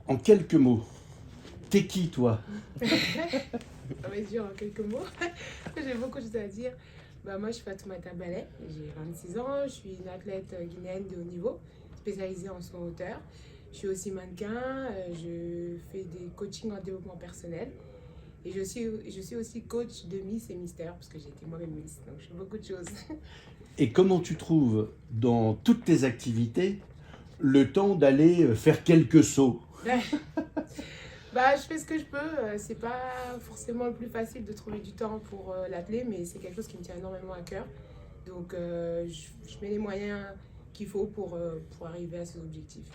En quelques mots, t'es qui toi? Ça va être dur en quelques mots. J'ai beaucoup de choses à dire. Moi, je suis Fatoumata Ballet, j'ai 26 ans, je suis une athlète guinéenne de haut niveau, spécialisée en saut en hauteur. Je suis aussi mannequin, je fais des coachings en développement personnel. Et je suis aussi coach de Miss et Mister, parce que j'ai été moi-même Miss, donc je fais beaucoup de choses. Et comment tu trouves dans toutes tes activités le temps d'aller faire quelques sauts? Je fais ce que je peux. C'est pas forcément le plus facile de trouver du temps pour l'athlé, mais c'est quelque chose qui me tient énormément à cœur. Donc, je mets les moyens qu'il faut pour arriver à ces objectifs.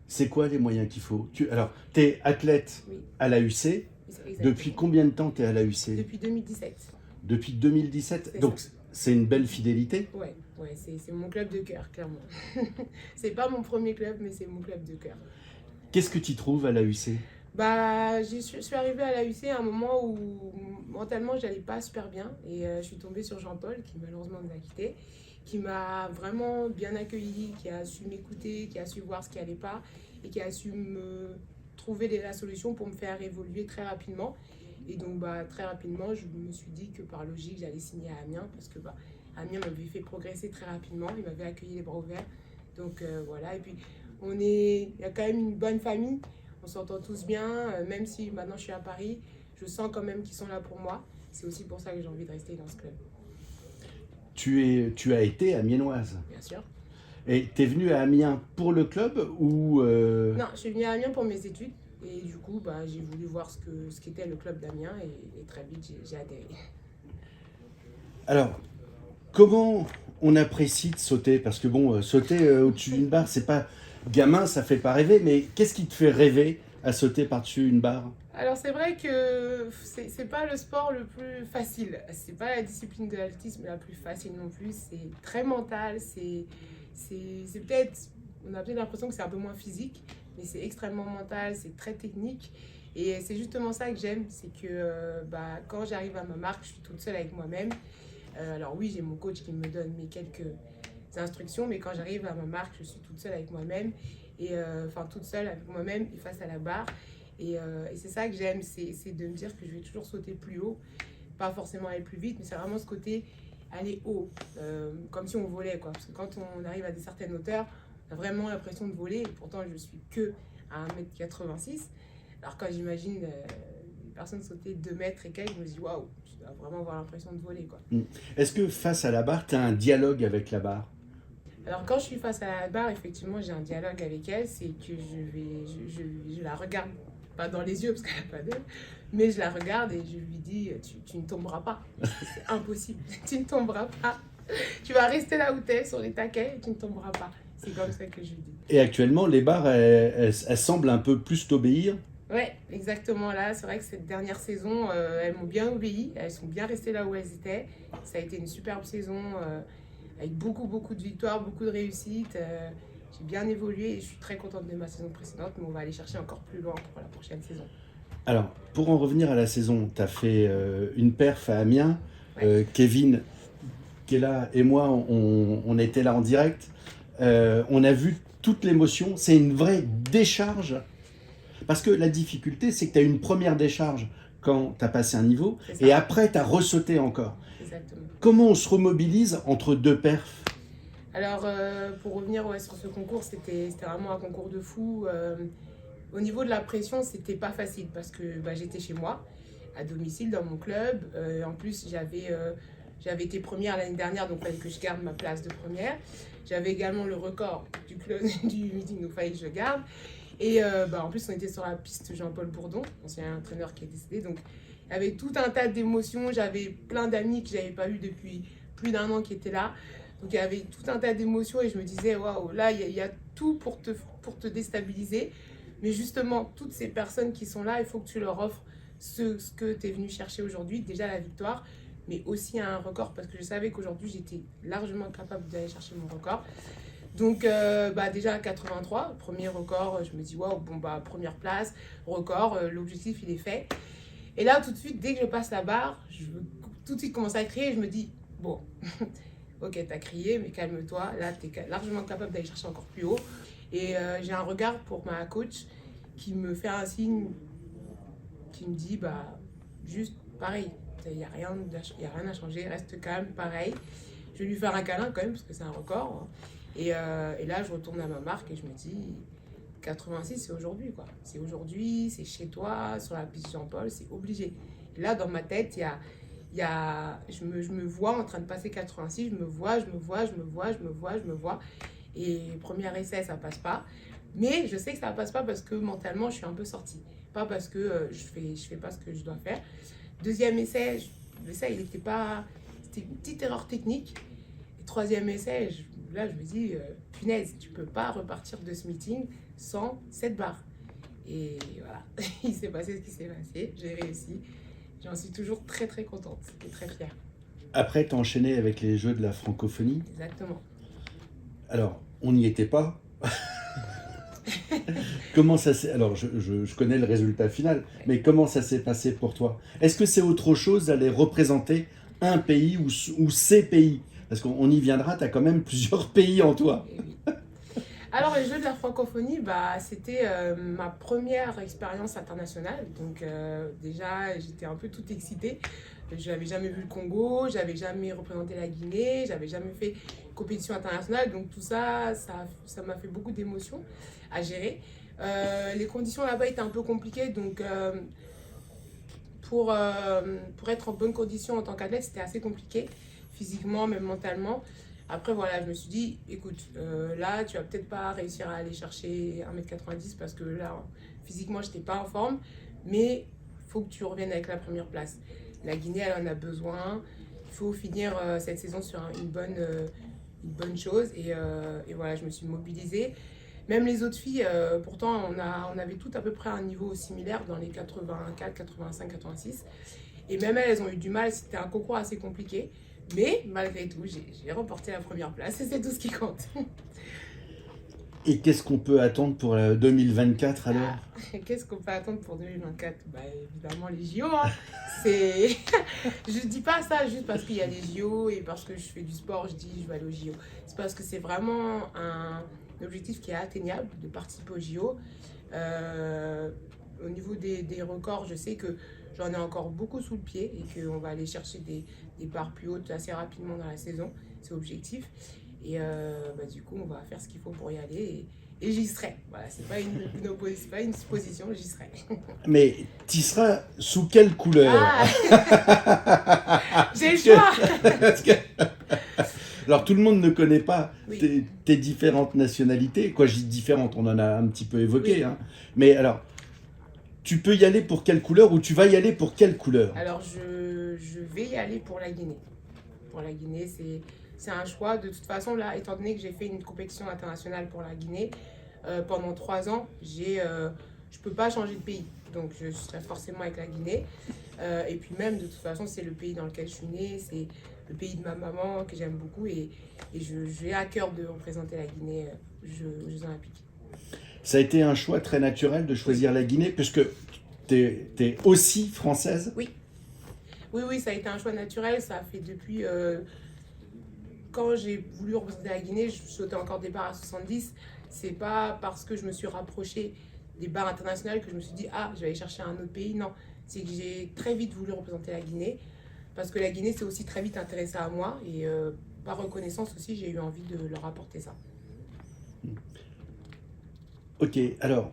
C'est quoi les moyens qu'il faut? Alors, tu es athlète Oui, à l'AUC. exactement. Depuis combien de temps tu es à l'AUC? Depuis 2017. Depuis 2017. C'est Donc, ça. c'est une belle fidélité. Ouais, c'est mon club de cœur, clairement. C'est pas mon premier club, mais c'est mon club de cœur. Qu'est-ce que tu trouves à l'AUC? Je suis arrivée à l'AUC à un moment où mentalement j'allais pas super bien et je suis tombée sur Jean-Paul qui malheureusement nous a quittés, qui m'a vraiment bien accueilli, qui a su m'écouter, qui a su voir ce qui allait pas et qui a su me trouver la solution pour me faire évoluer très rapidement. Et donc très rapidement je me suis dit que par logique j'allais signer à Amiens parce que Amiens m'avait fait progresser très rapidement, il m'avait accueilli les bras ouverts. Donc voilà, et puis il y a quand même une bonne famille. On s'entend tous bien, même si maintenant je suis à Paris, je sens quand même qu'ils sont là pour moi. C'est aussi pour ça que j'ai envie de rester dans ce club, Tu as été amiénoise. bien sûr. Et tu es venue à Amiens pour le club ou Non, je suis venue à Amiens pour mes études. Et du coup, j'ai voulu voir ce qu'était le club d'Amiens et très vite, j'ai adhéré. Alors, comment on apprécie de sauter? Parce que bon, sauter au-dessus d'une barre, c'est pas gamin, ça fait pas rêver, mais qu'est-ce qui te fait rêver à sauter par-dessus une barre? Alors c'est vrai que c'est pas le sport le plus facile. C'est pas la discipline de l'athlétisme la plus facile non plus. C'est très mental. C'est peut-être, on a peut-être l'impression que c'est un peu moins physique, mais c'est extrêmement mental. C'est très technique. Et c'est justement ça que j'aime, c'est que quand j'arrive à ma marque, je suis toute seule avec moi-même. Alors oui, j'ai mon coach qui me donne mes quelques instructions, mais quand j'arrive à ma marque, je suis toute seule avec moi-même. Toute seule avec moi-même et face à la barre. Et c'est ça que j'aime, c'est de me dire que je vais toujours sauter plus haut, pas forcément aller plus vite, mais c'est vraiment ce côté aller haut, comme si on volait, quoi. Parce que quand on arrive à des certaines hauteurs, on a vraiment l'impression de voler, et pourtant je suis que à 1,86 m. Alors quand j'imagine une personne sauter 2 mètres et quelques, je me dis waouh, tu dois vraiment avoir l'impression de voler, quoi. Est-ce que face à la barre, tu as un dialogue avec la barre? Alors quand je suis face à la barre, effectivement, j'ai un dialogue avec elle, c'est que je la regarde, pas dans les yeux parce qu'elle n'a pas d'œil, mais je la regarde et je lui dis, tu ne tomberas pas, c'est impossible, tu ne tomberas pas, tu vas rester là où tu es, sur les taquets, et tu ne tomberas pas. C'est comme ça que je lui dis. Et actuellement, les barres, elles semblent un peu plus t'obéir. Ouais, exactement là, c'est vrai que cette dernière saison, elles m'ont bien obéi, elles sont bien restées là où elles étaient. Ça a été une superbe saison, avec beaucoup de victoires, beaucoup de réussites. J'ai bien évolué et je suis très contente de ma saison précédente, mais on va aller chercher encore plus loin pour la prochaine saison. Alors, pour en revenir à la saison, tu as fait une perf à Amiens. Ouais. Kevin, qui est là, et moi, on était là en direct. On a vu toute l'émotion. C'est une vraie décharge. Parce que la difficulté, c'est que tu as une première décharge quand tu as passé un niveau, et après, tu as ressauté encore. Exactement. Comment on se remobilise entre deux perfs? Alors, pour revenir sur ce concours, c'était vraiment un concours de fou. Au niveau de la pression, c'était pas facile parce que j'étais chez moi, à domicile, dans mon club. En plus, j'avais été première l'année dernière, donc il fallait que je garde ma place de première. J'avais également le record du club du meeting, donc il fallait que je le garde. Et en plus, on était sur la piste Jean-Paul Bourdon, ancien entraîneur qui est décédé. Donc, il y avait tout un tas d'émotions. J'avais plein d'amis que je n'avais pas eu depuis plus d'1 an qui étaient là. Donc, il y avait tout un tas d'émotions et je me disais, waouh, là, il y a tout pour te déstabiliser. Mais justement, toutes ces personnes qui sont là, il faut que tu leur offres ce que tu es venu chercher aujourd'hui. Déjà la victoire, mais aussi un record parce que je savais qu'aujourd'hui, j'étais largement capable d'aller chercher mon record. Donc déjà à 83, premier record, je me dis waouh, première place, record, l'objectif il est fait. Et là tout de suite, dès que je passe la barre, je veux tout de suite commencer à crier et je me dis bon, ok t'as crié mais calme-toi, là t'es largement capable d'aller chercher encore plus haut. Et j'ai un regard pour ma coach qui me fait un signe, qui me dit, juste pareil, il n'y a rien à changer, reste calme, pareil. Je vais lui faire un câlin quand même, parce que c'est un record. Et là, je retourne à ma marque et je me dis, 86, c'est aujourd'hui, quoi. C'est aujourd'hui, c'est chez toi, sur la piste Jean-Paul, c'est obligé. Et là, dans ma tête, je me vois en train de passer 86, je me vois. Et premier essai, ça passe pas. Mais je sais que ça passe pas parce que mentalement, je suis un peu sortie. Pas parce que je fais pas ce que je dois faire. Deuxième essai, l'essai, il était pas... C'était une petite erreur technique. Et troisième essai, là, je me dis, punaise, tu peux pas repartir de ce meeting sans 7 barres. Et voilà, il s'est passé ce qui s'est passé. J'ai réussi. J'en suis toujours très, très contente et très fière. Après, tu as enchaîné avec les Jeux de la francophonie. Exactement. Alors, on n'y était pas. Comment ça s'est... Alors, je connais le résultat final, mais comment ça s'est passé pour toi? Est-ce que c'est autre chose d'aller représenter un pays ou ces pays? Parce qu'on y viendra, tu as quand même plusieurs pays en toi. Et oui. Alors, les Jeux de la francophonie, c'était ma première expérience internationale. Donc, déjà, j'étais un peu toute excitée. Je n'avais jamais vu le Congo, j'avais jamais représenté la Guinée, j'avais jamais fait compétition internationale. Donc, tout ça m'a fait beaucoup d'émotions à gérer. Les conditions là-bas étaient un peu compliquées. Donc, pour être en bonne condition en tant qu'athlète, c'était assez compliqué, physiquement, même mentalement. Après, voilà, je me suis dit, écoute, là, tu vas peut-être pas réussir à aller chercher 1m90 parce que là, physiquement, je n'étais pas en forme. Mais il faut que tu reviennes avec la première place. La Guinée, elle en a besoin. Il faut finir cette saison sur une bonne chose. Et voilà, je me suis mobilisée. Même les autres filles, pourtant, on avait toutes à peu près un niveau similaire dans les 84, 85, 86. Et même elles ont eu du mal. C'était un concours assez compliqué. Mais malgré tout, j'ai remporté la première place et c'est tout ce qui compte. Et qu'est-ce qu'on peut attendre pour 2024 alors? Qu'est-ce qu'on peut attendre pour 2024? Évidemment les JO. Hein. Je dis pas ça juste parce qu'il y a les JO et parce que je fais du sport, je dis je vais aller aux JO. C'est parce que c'est vraiment un objectif qui est atteignable de participer aux JO. Au niveau des records, je sais que j'en ai encore beaucoup sous le pied et qu'on va aller chercher des barres plus hautes assez rapidement dans la saison. C'est l'objectif. Et du coup, on va faire ce qu'il faut pour y aller et j'y serai. Voilà, c'est pas une supposition, j'y serai. Mais tu seras sous quelle couleur? J'ai le choix. Alors, tout le monde ne connaît pas Oui. tes différentes nationalités. Quoi, je dis différentes, on en a un petit peu évoqué. Oui. Hein. Mais alors, tu peux y aller pour quelle couleur ou tu vas y aller pour quelle couleur? Alors, je vais y aller pour la Guinée. Pour la Guinée, c'est un choix. De toute façon, là, étant donné que j'ai fait une compétition internationale pour la Guinée, pendant 3 ans, je ne peux pas changer de pays. Donc, je serai forcément avec la Guinée. Et puis même, de toute façon, c'est le pays dans lequel je suis née. C'est le pays de ma maman que j'aime beaucoup. Et j'ai à cœur de représenter la Guinée aux Jeux Olympiques. Ça a été un choix très naturel de choisir la Guinée, puisque tu es aussi française? Oui. Oui, ça a été un choix naturel. Ça a fait depuis... quand j'ai voulu représenter la Guinée, je sautais encore des barres à 70. C'est pas parce que je me suis rapprochée des barres internationales que je me suis dit, je vais aller chercher un autre pays. Non, c'est que j'ai très vite voulu représenter la Guinée. Parce que la Guinée s'est aussi très vite intéressée à moi. Et par reconnaissance aussi, j'ai eu envie de leur apporter ça. Ok, alors,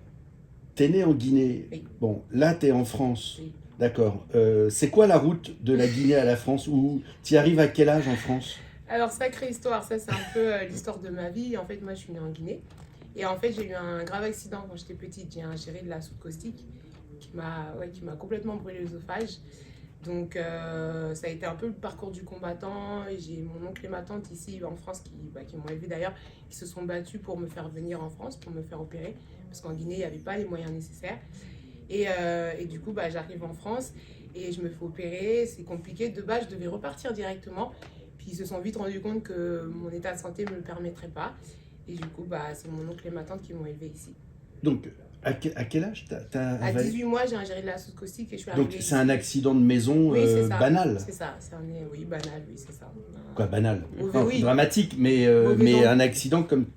tu es né en Guinée. Oui. Bon, là, tu es en France. Oui. D'accord. C'est quoi la route de la Guinée à la France? Ou tu y arrives à quel âge en France? Alors, sacrée histoire, ça c'est un peu l'histoire de ma vie. En fait, moi je suis née en Guinée. Et en fait, j'ai eu un grave accident quand j'étais petite. J'ai ingéré de la soude caustique qui m'a complètement brûlé l'œsophage. Donc, ça a été un peu le parcours du combattant. Et j'ai mon oncle et ma tante ici en France qui m'ont élevé d'ailleurs, qui se sont battus pour me faire venir en France, pour me faire opérer. Parce qu'en Guinée, il n'y avait pas les moyens nécessaires. Et du coup, j'arrive en France et je me fais opérer. C'est compliqué. De base, je devais repartir directement. Puis ils se sont vite rendus compte que mon état de santé ne me le permettrait pas. Et du coup, c'est mon oncle et ma tante qui m'ont élevé ici. Donc, à quel âge À 18 mois, j'ai ingéré de la soude caustique et je suis arrivée. Donc, c'est un accident de maison oui, banal? C'est ça, oui, banal, oui, c'est ça. Quoi, banal? Oui. Dramatique, mais un accident comme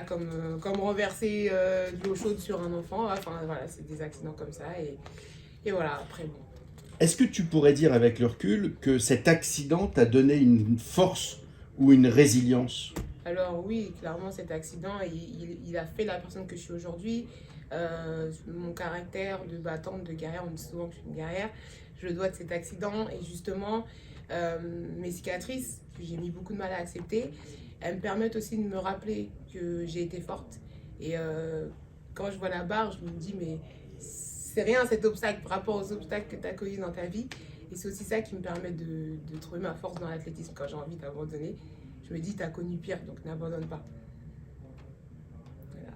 comme renverser de l'eau chaude sur un enfant. Enfin, voilà, c'est des accidents comme ça. Et voilà, après, bon. Est-ce que tu pourrais dire avec le recul que cet accident t'a donné une force ou une résilience? Alors oui, clairement, cet accident, il a fait la personne que je suis aujourd'hui. Mon caractère de battante, de guerrière, on dit souvent que je suis une guerrière, je le dois de cet accident. Et justement, mes cicatrices, que j'ai mis beaucoup de mal à accepter, elles me permettent aussi de me rappeler que j'ai été forte. Et quand je vois la barre, je me dis, mais c'est rien cet obstacle par rapport aux obstacles que tu as connus dans ta vie. Et c'est aussi ça qui me permet de trouver ma force dans l'athlétisme quand j'ai envie d'abandonner. Je me dis, tu as connu pire, donc n'abandonne pas. Voilà.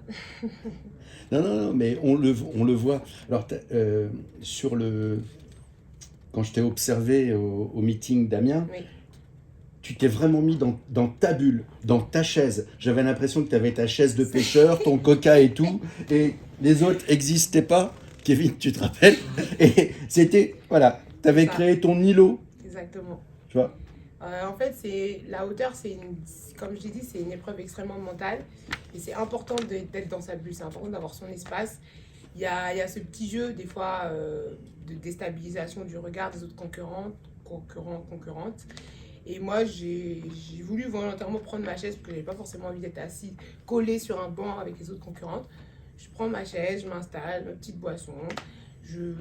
Non, non, non, mais on le voit. Alors, sur le, quand je t'ai observé au meeting d'Amiens, Oui, tu t'es vraiment mis dans ta bulle, dans ta chaise. J'avais l'impression que tu avais ta chaise de pêcheur, ton coca et tout, et les autres n'existaient pas. Kevin, tu te rappelles? Et c'était, voilà, tu avais ça, créé ton îlot, exactement. tu vois. En fait, la hauteur, comme je l'ai dit, c'est une épreuve extrêmement mentale. Et c'est important d'être dans sa bulle, c'est important d'avoir son espace. Il y a ce petit jeu, des fois, de déstabilisation du regard des autres concurrentes. Et moi, j'ai voulu volontairement prendre ma chaise parce que je n'avais pas forcément envie d'être assis, collé sur un banc avec les autres concurrentes. Je prends ma chaise, je m'installe, ma petite boisson. Je,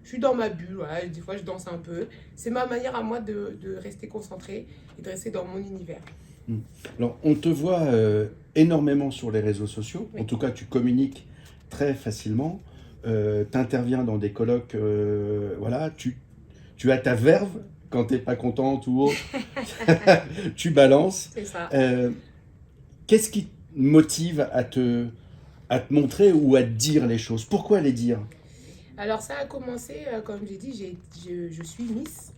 je suis dans ma bulle, voilà. Des fois je danse un peu. C'est ma manière à moi de rester concentrée et de rester dans mon univers. Hmm. Alors, on te voit énormément sur les réseaux sociaux. En Oui. tout cas, tu communiques très facilement. Tu interviens dans des colloques. Voilà, tu as ta verve quand t'es pas contente ou autre. Tu balances. C'est ça. Euh, Qu'est-ce qui te motive à te montrer ou à te dire les choses? Pourquoi les dire? Alors ça a commencé, comme j'ai dit, je suis Miss.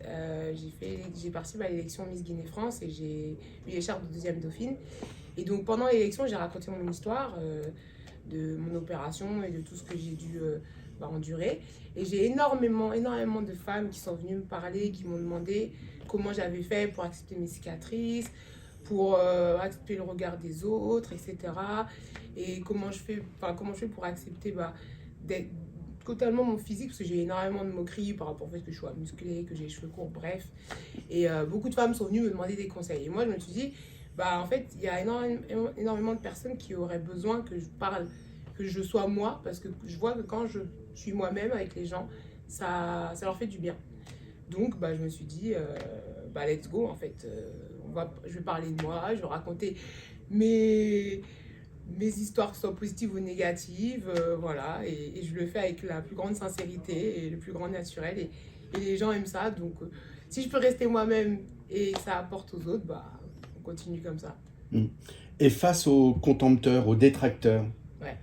J'ai participé à l'élection Miss Guinée-France et j'ai eu l'écharpe de deuxième dauphine. Et donc pendant l'élection, j'ai raconté mon histoire de mon opération et de tout ce que j'ai dû endurer. Et j'ai énormément de femmes qui sont venues me parler, qui m'ont demandé comment j'avais fait pour accepter mes cicatrices, pour accepter le regard des autres, etc. Et comment je fais pour accepter d'être totalement mon physique, parce que j'ai énormément de moqueries par rapport au fait que je sois musclée, que j'ai les cheveux courts, bref. Et beaucoup de femmes sont venues me demander des conseils. Et moi, je me suis dit, en fait, il y a énormément de personnes qui auraient besoin que je parle, que je sois moi, parce que je vois que quand je suis moi-même avec les gens, ça leur fait du bien. Donc, je me suis dit, let's go, en fait. Je vais parler de moi, je vais raconter mes, mes histoires, que ce soit positives ou négatives, voilà. Et je le fais avec la plus grande sincérité et le plus grand naturel. Et les gens aiment ça. Donc, si je peux rester moi-même et que ça apporte aux autres, on continue comme ça. Hmm. Et face aux contempteurs, aux détracteurs, Ouais,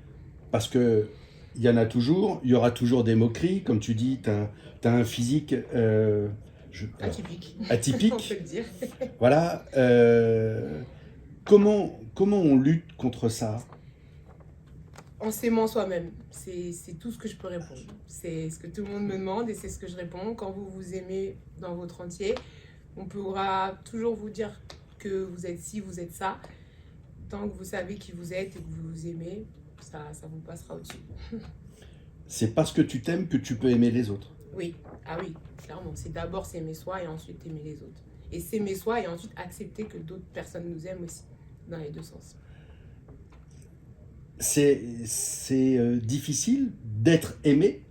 parce que il y en a toujours, il y aura toujours des moqueries, comme tu dis, tu as un physique alors, atypique, on peut atypique. le dire. Voilà. Comment on lutte contre ça? En s'aimant soi-même, c'est tout ce que je peux répondre. C'est ce que tout le monde me demande et c'est ce que je réponds. Quand vous vous aimez dans votre entier, on pourra toujours vous dire que vous êtes ci, vous êtes ça. Tant que vous savez qui vous êtes et que vous vous aimez, ça vous passera au-dessus. C'est parce que tu t'aimes que tu peux aimer les autres. Oui, ah oui, clairement. C'est d'abord s'aimer soi et ensuite aimer les autres. Et s'aimer soi et ensuite accepter que d'autres personnes nous aiment aussi, dans les deux sens. C'est difficile d'être aimé.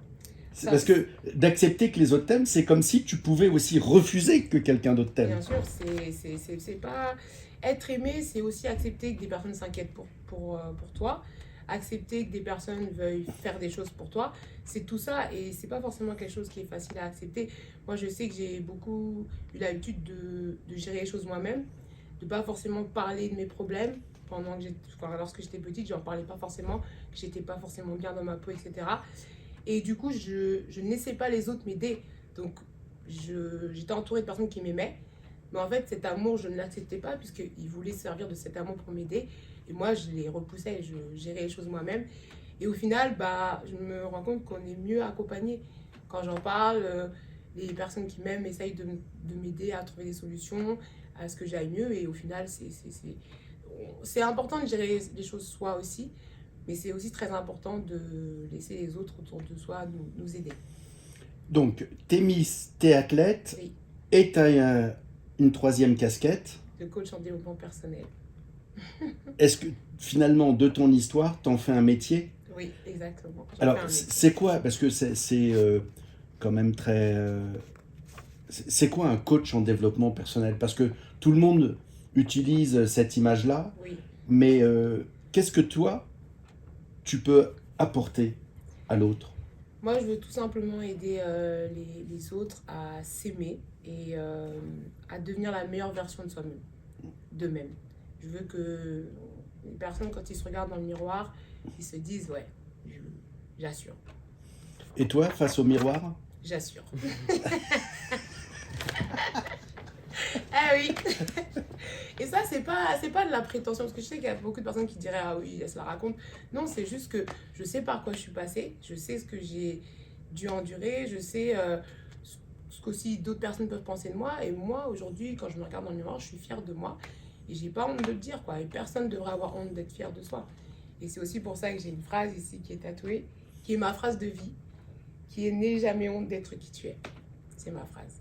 C'est Ça, parce que d'accepter que les autres t'aiment, c'est comme si tu pouvais aussi refuser que quelqu'un d'autre t'aime. bien sûr, c'est pas... Être aimé, c'est aussi accepter que des personnes s'inquiètent pour toi, accepter que des personnes veuillent faire des choses pour toi. C'est tout ça et c'est pas forcément quelque chose qui est facile à accepter. Moi, je sais que j'ai beaucoup eu l'habitude de gérer les choses moi-même, de pas forcément parler de mes problèmes. Lorsque j'étais petite, j'en parlais pas forcément, que j'étais pas forcément bien dans ma peau, etc. Et du coup, je ne laissais pas les autres m'aider. Donc, j'étais entourée de personnes qui m'aimaient. Mais en fait, cet amour, je ne l'acceptais pas puisqu'ils voulaient servir de cet amour pour m'aider. Et moi, je les repoussais, je gérais les choses moi-même. Et au final, je me rends compte qu'on est mieux accompagné. Quand j'en parle, les personnes qui m'aiment essayent de m'aider à trouver des solutions, à ce que j'aille mieux. Et au final, c'est important de gérer les choses soi aussi, mais c'est aussi très important de laisser les autres autour de soi nous aider. Donc, t'es Miss, t'es athlète, Oui, et t'as une troisième casquette. de coach en développement personnel. Est-ce que finalement, de ton histoire, t'en fais un métier? Oui, exactement. J'en Alors, fais un métier. c'est quoi? Parce que c'est quand même très... c'est quoi un coach en développement personnel? Parce que tout le monde utilise cette image-là, Oui. mais qu'est-ce que toi, tu peux apporter à l'autre? Moi, je veux tout simplement aider les autres à s'aimer et à devenir la meilleure version de soi-même, d'eux-mêmes. Je veux que les personnes, quand ils se regardent dans le miroir, ils se disent, ouais, j'assure, Et toi, face au miroir? j'assure. Ah oui. Et ça, c'est pas de la prétention, parce que je sais qu'il y a beaucoup de personnes qui diraient, ah oui, elle se la raconte. Non, c'est juste que je sais par quoi je suis passée, je sais ce que j'ai dû endurer, je sais ce qu'aussi d'autres personnes peuvent penser de moi. Et moi, aujourd'hui, quand je me regarde dans le miroir, je suis fière de moi. Et j'ai pas honte de le dire, quoi. Et personne ne devrait avoir honte d'être fier de soi. Et c'est aussi pour ça que j'ai une phrase ici qui est tatouée, qui est ma phrase de vie, qui est n'aie jamais honte d'être qui tu es. C'est ma phrase.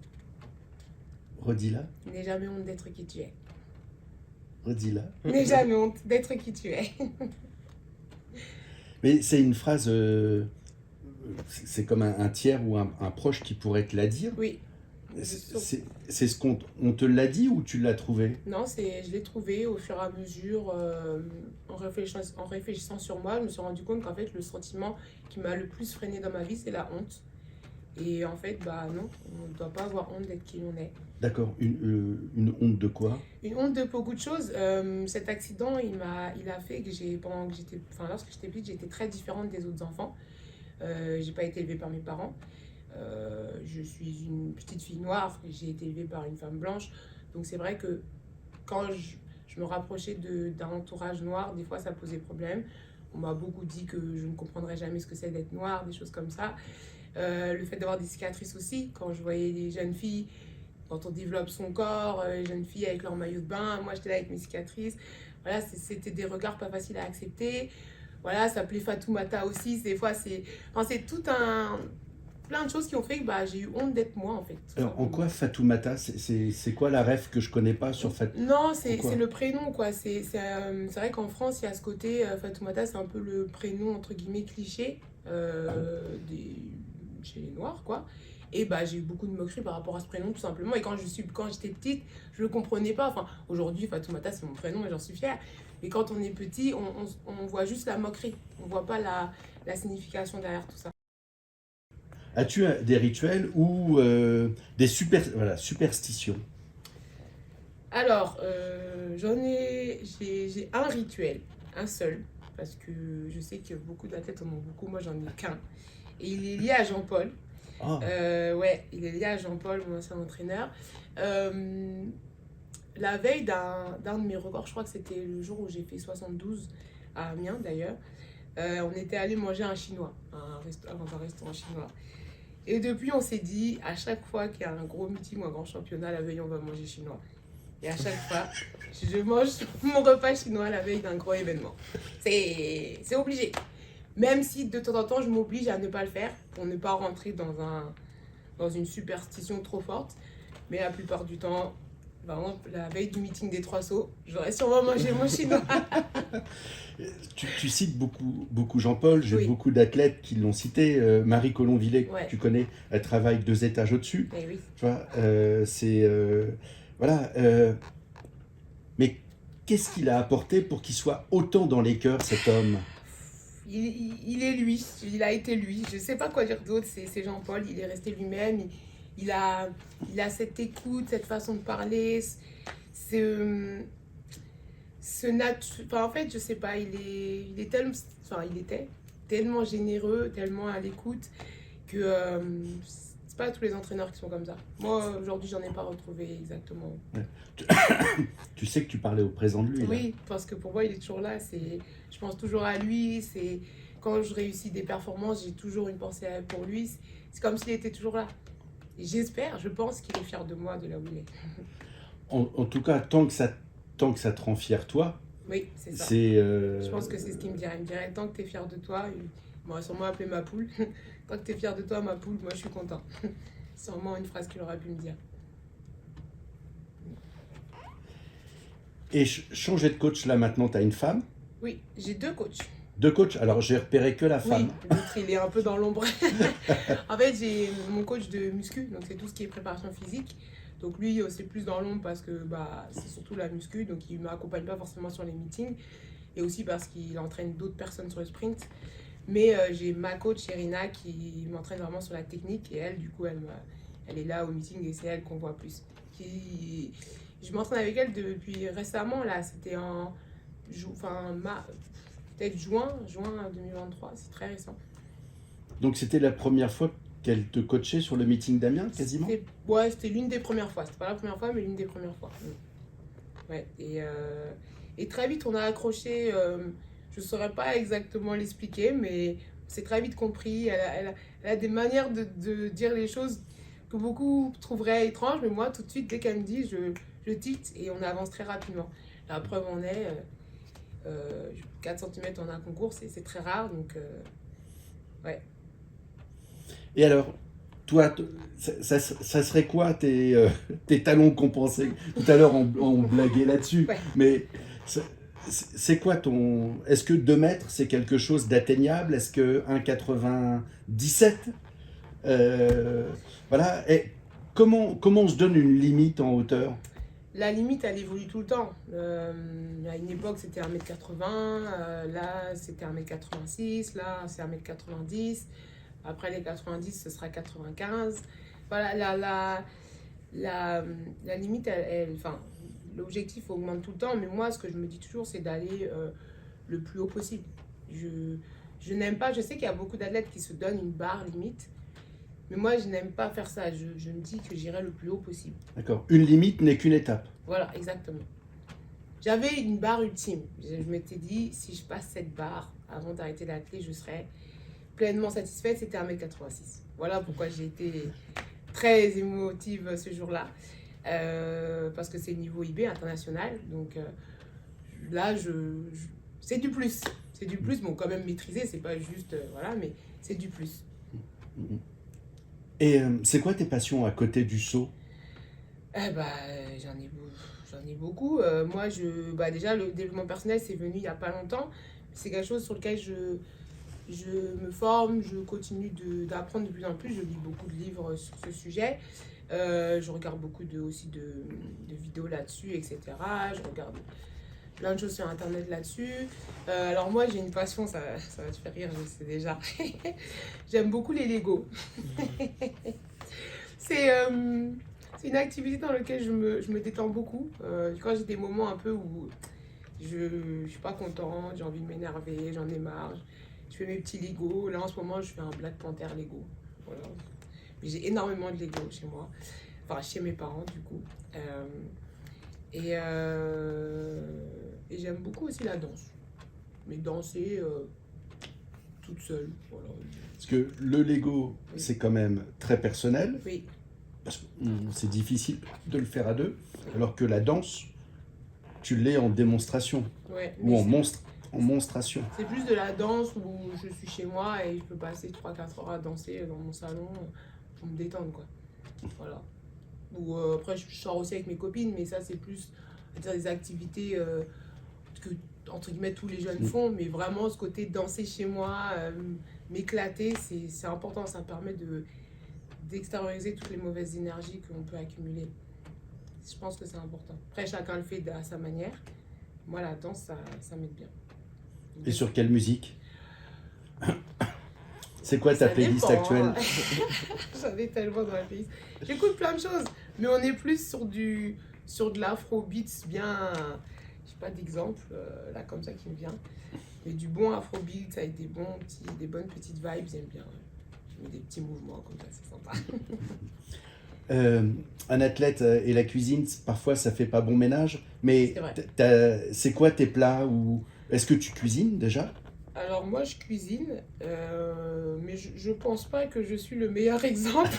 Redis-la, N'aie jamais honte d'être qui tu es. redis-la. N'aie jamais honte d'être qui tu es. Mais c'est une phrase, c'est comme un tiers ou un proche qui pourrait te la dire. Oui. C'est ce qu'on on te l'a dit ou tu l'as trouvé? Non, je l'ai trouvé au fur et à mesure, en réfléchissant sur moi, je me suis rendu compte qu'en fait, le sentiment qui m'a le plus freiné dans ma vie, c'est la honte. Et en fait, bah non, on ne doit pas avoir honte d'être qui l'on est. D'accord, une honte de quoi? Une honte de beaucoup de choses. Cet accident, il a fait que lorsque j'étais petite, j'étais très différente des autres enfants. J'ai pas été élevée par mes parents. Je suis une petite fille noire, j'ai été élevée par une femme blanche. Donc c'est vrai que quand je me rapprochais d'un entourage noir, des fois ça posait problème. On m'a beaucoup dit que je ne comprendrais jamais ce que c'est d'être noire, des choses comme ça. Le fait d'avoir des cicatrices aussi, quand je voyais des jeunes filles, quand on développe son corps, les jeunes filles avec leur maillot de bain, moi j'étais là avec mes cicatrices. Voilà, c'était des regards pas faciles à accepter. Voilà, ça s'appelait Fatoumata aussi. Des fois, c'est tout un plein de choses qui ont fait que bah, j'ai eu honte d'être moi en fait. Alors, en quoi Fatoumata? C'est quoi la ref que je connais pas sur Fat... Non, En quoi? c'est le prénom quoi. C'est vrai qu'en France, il y a ce côté Fatoumata, c'est un peu le prénom entre guillemets cliché chez les Noirs quoi. Et bah, j'ai eu beaucoup de moqueries par rapport à ce prénom tout simplement. Et quand j'étais petite, je le comprenais pas. Enfin, aujourd'hui, Fatoumata, c'est mon prénom et j'en suis fière. Mais quand on est petit, on voit juste la moquerie. On voit pas la signification derrière tout ça. As-tu des rituels ou voilà, superstitions? Alors, j'ai un rituel, un seul, parce que je sais que beaucoup d'athlètes en ont beaucoup, moi j'en ai qu'un. Et il est lié à Jean-Paul. Ah, Ouais, il est lié à Jean-Paul, mon ancien entraîneur. La veille d'un de mes records, je crois que c'était le jour où j'ai fait 72 à Amiens d'ailleurs, on était allé manger un chinois, dans un restaurant chinois. Et depuis, on s'est dit, à chaque fois qu'il y a un gros meeting ou un grand championnat, la veille, on va manger chinois. Et à chaque fois, je mange mon repas chinois la veille d'un gros événement. C'est obligé. Même si de temps en temps, je m'oblige à ne pas le faire pour ne pas rentrer dans une superstition trop forte. Mais la plupart du temps, vraiment, la veille du meeting des trois sceaux, j'aurais sûrement mangé mon chinois. tu cites beaucoup Jean-Paul, j'ai Oui. beaucoup d'athlètes qui l'ont cité. Marie Colomb-Villet, Ouais. tu connais, elle travaille 2 étages au-dessus. Eh oui. Tu vois, voilà. Mais qu'est-ce qu'il a apporté pour qu'il soit autant dans les cœurs, cet homme? Il est lui, il a été lui. Je sais pas quoi dire d'autre, c'est Jean-Paul, il est resté lui-même. Il a, il a cette écoute, cette façon de parler, enfin, en fait, je sais pas, il est tellement, enfin, il était tellement généreux, tellement à l'écoute que c'est pas tous les entraîneurs qui sont comme ça. Moi, aujourd'hui, j'en ai pas retrouvé exactement. Tu, tu sais que tu parlais au présent de lui, là. Oui, parce que pour moi, il est toujours là. Je pense toujours à lui. Quand je réussis des performances, j'ai toujours une pensée pour lui. C'est comme s'il était toujours là. Et j'espère, je pense qu'il est fier de moi, de là où il est. En tout cas, tant que ça te rend fier, toi, Oui, c'est ça. C'est, Je pense que c'est ce qu'il me dirait. Il me dirait, tant que tu es fier de toi, il m'aurait sûrement appelé ma poule. Tant que tu es fier de toi, ma poule, moi je suis content. C'est sûrement une phrase qu'il aurait pu me dire. Et changer de coach, là maintenant, tu as une femme, Oui, j'ai 2 coachs. deux coachs. Alors, j'ai repéré que la femme. Oui, l'autre il est un peu dans l'ombre. En fait, j'ai mon coach de muscu, donc c'est tout ce qui est préparation physique. Donc lui, c'est plus dans l'ombre parce que bah, c'est surtout la muscu, donc il ne m'accompagne pas forcément sur les meetings. Et aussi parce qu'il entraîne d'autres personnes sur le sprint. Mais j'ai ma coach, Irina, qui m'entraîne vraiment sur la technique. Et elle, du coup, elle est là au meeting et c'est elle qu'on voit plus. Je m'entraîne avec elle depuis récemment, là. C'était enfin, peut-être juin 2023. C'est très récent. Donc, c'était la première fois qu'elle te coachait sur le meeting d'Amiens, quasiment? Ouais, c'était l'une des premières fois. C'était pas la première fois, mais l'une des premières fois. Ouais. Et très vite, on a accroché. Je ne saurais pas exactement l'expliquer, mais c'est très vite compris. Elle a des manières de dire les choses que beaucoup trouveraient étranges, mais moi, tout de suite, dès qu'elle me dit, je tilte et on avance très rapidement. La preuve en est, 4 cm en un concours, c'est très rare, donc ouais. Et alors, toi, ça serait quoi tes talons compensés? Tout à l'heure, on blaguait là-dessus. Ouais. Mais c'est quoi ton... Est-ce que 2 mètres, c'est quelque chose d'atteignable? Est-ce que 1,97 voilà. Et comment on se donne une limite en hauteur? La limite, elle évolue tout le temps. À une époque, c'était 1,80 m. Là, c'était 1,86 m. Là, c'est 1,90 m. Après les 90, ce sera 95. Voilà, la limite, enfin, l'objectif augmente tout le temps. Mais moi, ce que je me dis toujours, c'est d'aller le plus haut possible. Je n'aime pas, je sais qu'il y a beaucoup d'athlètes qui se donnent une barre limite. Mais moi, je n'aime pas faire ça. Je me dis que j'irai le plus haut possible. D'accord. Une limite n'est qu'une étape. Voilà, exactement. J'avais une barre ultime. Je m'étais dit, si je passe cette barre avant d'arrêter l'athlète, je serai pleinement satisfaite. C'était 1,86 m. Voilà pourquoi j'ai été très émotive ce jour-là. Parce que c'est niveau IB international. Donc là, c'est du plus. C'est du plus. Bon, quand même maîtrisé, c'est pas juste. Voilà, mais c'est du plus. Et c'est quoi tes passions à côté du saut? J'en ai beaucoup. Moi, déjà, le développement personnel, c'est venu il n'y a pas longtemps. C'est quelque chose sur lequel je me forme, je continue d'apprendre de plus en plus. Je lis beaucoup de livres sur ce sujet. Je regarde beaucoup aussi de vidéos là-dessus, etc. Je regarde plein de choses sur Internet là-dessus. Alors moi, j'ai une passion, ça va te faire rire, je sais déjà. J'aime beaucoup les Lego. C'est une activité dans laquelle je me détends beaucoup. Quand j'ai des moments un peu où je suis pas contente, j'ai envie de m'énerver, j'en ai marre. Je fais mes petits Lego. Là, en ce moment, je fais un Black Panther Lego. Voilà. J'ai énormément de Lego chez moi. Enfin, chez mes parents, du coup. Et j'aime beaucoup aussi la danse. Mais danser toute seule. Voilà. Parce que le Lego, Oui. c'est quand même très personnel. Oui. Parce que c'est difficile de le faire à deux. Alors que la danse, tu l'es en démonstration. Ouais, Ou en monstration. C'est plus de la danse où je suis chez moi et je peux passer 3-4 heures à danser dans mon salon pour me détendre, quoi. Voilà. Ou après, je sors aussi avec mes copines, mais ça, c'est plus des activités que, entre guillemets, tous les jeunes font. Mais vraiment, ce côté danser chez moi, m'éclater, c'est important. Ça permet d'extérioriser toutes les mauvaises énergies qu'on peut accumuler. Je pense que c'est important. Après, chacun le fait à sa manière. Moi, la danse, ça m'aide bien. Et sur quelle musique? C'est quoi ta Ça playlist dépend, actuelle? hein. J'en ai tellement dans la playlist. J'écoute plein de choses, mais on est plus sur de l'afrobeat bien... Je sais pas d'exemple, là, comme ça qui me vient. Mais du bon afrobeat avec des bonnes petites vibes, j'aime bien. Je mets des petits mouvements comme ça, c'est sympa. Un athlète et la cuisine, parfois ça fait pas bon ménage, mais C'est vrai. c'est quoi tes plats ou est-ce que tu cuisines déjà? Alors moi je cuisine, mais je pense pas que je suis le meilleur exemple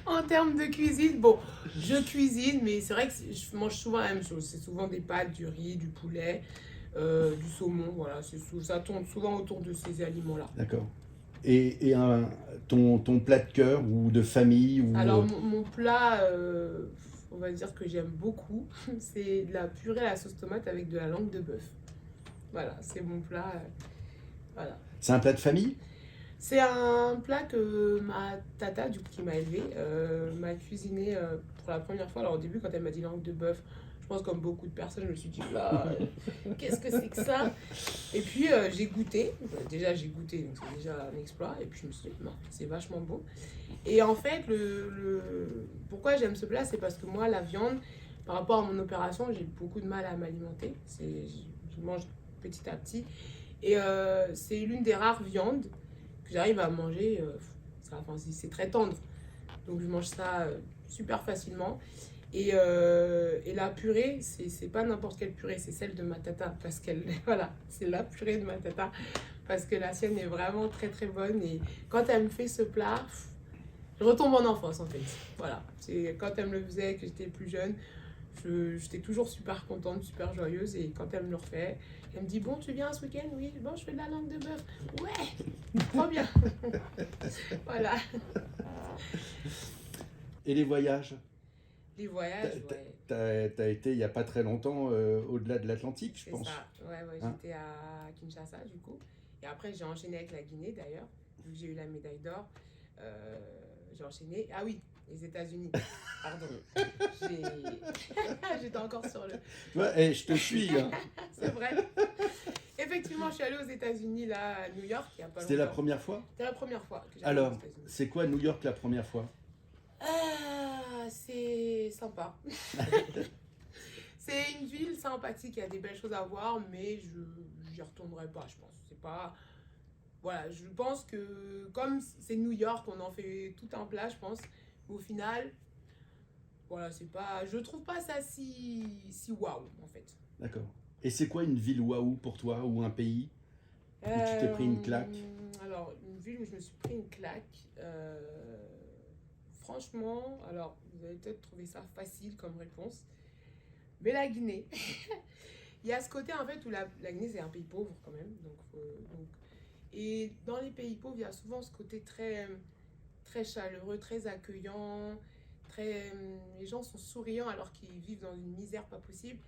en termes de cuisine. Bon, Je cuisine, mais c'est vrai que je mange souvent la même chose. C'est souvent des pâtes, du riz, du poulet, du saumon. Voilà, ça tourne souvent autour de ces aliments-là. D'accord. Et ton plat de cœur ou de famille ou Alors, mon plat, on va dire que j'aime beaucoup, c'est de la purée à la sauce tomate avec de la langue de bœuf. Voilà, c'est mon plat. Voilà. c'est un plat de famille? C'est un plat que ma tata, du coup, qui m'a élevé, m'a cuisiné pour la première fois. Alors, au début, quand elle m'a dit langue de bœuf, je pense comme beaucoup de personnes, je me suis dit, là, qu'est-ce que c'est que ça? Et puis, j'ai goûté. Déjà, j'ai goûté, donc c'est déjà un exploit. Et puis, je me suis dit, non, c'est vachement bon. Et en fait, pourquoi j'aime ce plat, c'est parce que moi, la viande, par rapport à mon opération, j'ai beaucoup de mal à m'alimenter. Je mange petit à petit. Et c'est l'une des rares viandes que j'arrive à manger. Enfin, c'est très tendre. Donc je mange ça super facilement. Et la purée, c'est pas n'importe quelle purée, c'est celle de ma tata. Parce qu'elle, voilà, c'est la purée de ma tata. Parce que la sienne est vraiment très très bonne. Et quand elle me fait ce plat, je retombe en enfance en fait. Voilà. C'est quand elle me le faisait, que j'étais plus jeune, j'étais toujours super contente, super joyeuse. Et quand elle me le refait, elle me dit, bon, tu viens ce week-end? Oui, bon, je fais de la langue de bœuf. Ouais, trop bien. Voilà. Et les voyages? Les voyages, ouais. T'as été il n'y a pas très longtemps au-delà de l'Atlantique, je C'est pense. ça. Ouais, ouais, Hein? j'étais à Kinshasa du coup. Et après, j'ai enchaîné avec la Guinée d'ailleurs. Vu que j'ai eu la médaille d'or, euh, j'ai enchaîné. Ah oui, les États-Unis. Pardon. J'ai... J'étais encore sur le. Tu vois, eh, je te suis. Hein. C'est vrai. Effectivement, je suis allée aux États-Unis, là, à New York, il n'y a pas C'était la longtemps. première fois? C'était la première fois que j'allais aux Alors, États-Unis. c'est quoi New York la première fois? Ah, c'est sympa. C'est une ville sympathique, il y a des belles choses à voir, mais je j'y retournerai pas, je pense. C'est pas. Voilà, je pense que comme c'est New York, on en fait tout un plat, je pense. Mais au final, voilà, c'est pas. Je trouve pas ça si waouh, en fait. D'accord. Et c'est quoi une ville waouh pour toi ou un pays où tu t'es pris une claque? Alors, une ville où je me suis pris une claque. Franchement, alors, vous allez peut-être trouver ça facile comme réponse. Mais la Guinée. Il y a ce côté, en fait, où la Guinée, c'est un pays pauvre, quand même. Et dans les pays pauvres, il y a souvent ce côté très, très chaleureux, très accueillant. Les gens sont souriants alors qu'ils vivent dans une misère pas possible.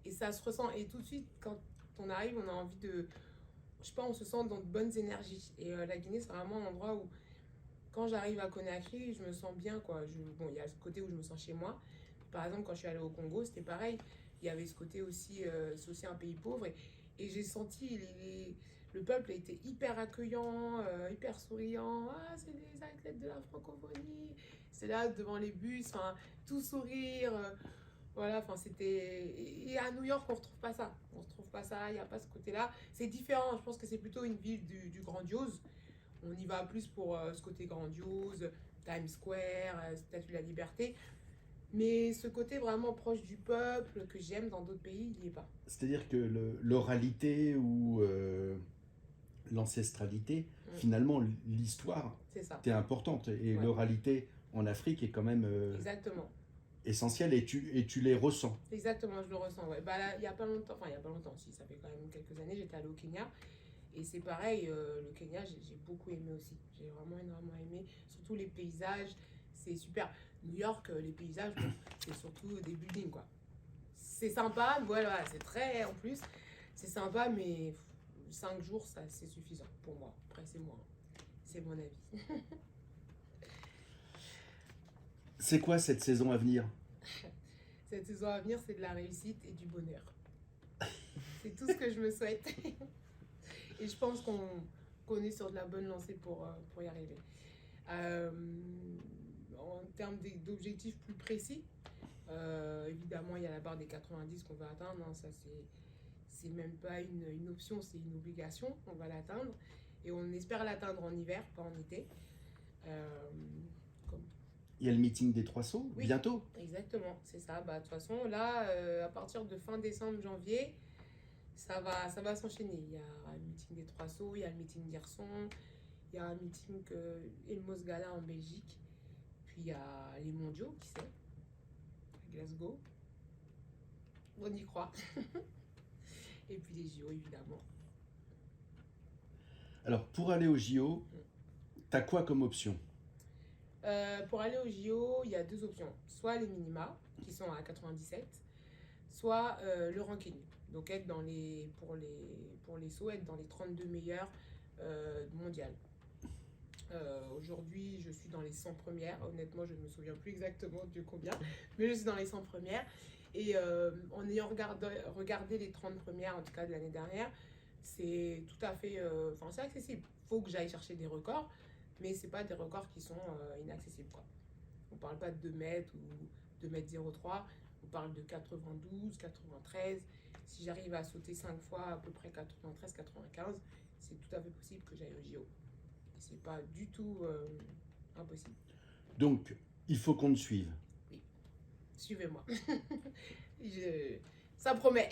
Et ça se ressent. Et tout de suite, quand on arrive, on a envie de. Je sais pas, on se sent dans de bonnes énergies. Et la Guinée, c'est vraiment un endroit où, quand j'arrive à Conakry, je me sens bien, quoi. Bon, il y a ce côté où je me sens chez moi. Par exemple, quand je suis allée au Congo, c'était pareil. Il y avait ce côté aussi, c'est aussi un pays pauvre. Et j'ai senti, le peuple était hyper accueillant, hyper souriant. Ah, c'est des athlètes de la francophonie. C'est là, devant les bus, enfin, tout sourire. Voilà, enfin, c'était. Et à New York, on retrouve pas ça. On retrouve pas ça, il n'y a pas ce côté-là. C'est différent. Je pense que c'est plutôt une ville du grandiose. On y va plus pour ce côté grandiose, Times Square, Statue de la Liberté. Mais ce côté vraiment proche du peuple que j'aime dans d'autres pays, il n'y est pas. C'est-à-dire que l'oralité ou l'ancestralité, Mm. finalement, l'histoire C'est ça. est importante. Et Ouais. l'oralité en Afrique est quand même Exactement. essentielle et tu les ressens. Exactement, je le ressens. Ouais. Bah, là, il n'y a pas longtemps, enfin, il n'y a pas longtemps, si, ça fait quand même quelques années, j'étais allée au Kenya. Et c'est pareil, le Kenya, j'ai beaucoup aimé aussi. J'ai vraiment énormément aimé. Surtout les paysages, c'est super. New York, les paysages, bon, c'est surtout des buildings, quoi. C'est sympa, voilà, c'est très, en plus, c'est sympa, mais 5 jours, ça, c'est suffisant pour moi. Après, c'est mon avis. C'est quoi cette saison à venir? Cette saison à venir, c'est de la réussite et du bonheur. C'est tout ce que je me souhaite. Et je pense qu'on est sur de la bonne lancée pour y arriver. Euh, En termes d'objectifs plus précis, évidemment, il y a la barre des 90 qu'on va atteindre. Hein, ça, c'est même pas une option, c'est une obligation. On va l'atteindre. Et on espère l'atteindre en hiver, pas en été. Euh, comme... Il y a le meeting des Trois Sceaux, Oui, bientôt. exactement, c'est ça. Bah, de toute façon, là, à partir de fin décembre, janvier, ça va s'enchaîner. Il y a le meeting des Trois Sceaux, il y a le meeting d'Hirson, il y a un meeting Elmos Gala en Belgique, puis il y a les mondiaux, qui sait. Glasgow. On y croit. Et puis les JO, évidemment. Alors, pour aller au JO, t'as quoi comme option? Pour aller au JO, il y a deux options. Soit les minima, qui sont à 97, soit le ranking. Donc être pour les sauts, être dans les 32 meilleurs mondiales. Aujourd'hui, je suis dans les 100 premières. Honnêtement, je ne me souviens plus exactement de combien, mais je suis dans les 100 premières. Et en ayant regardé les 30 premières, en tout cas de l'année dernière, c'est tout à fait... Enfin, c'est accessible. Il faut que j'aille chercher des records, mais ce pas des records qui sont inaccessibles, quoi. On ne parle pas de 2 mètres ou 2 mètres 03, on parle de 92, 93. Si j'arrive à sauter 5 fois à peu près 93, 95, c'est tout à fait possible que j'aille au JO. C'est pas du tout impossible. Donc, il faut qu'on te suive. Oui, suivez-moi. Ça promet.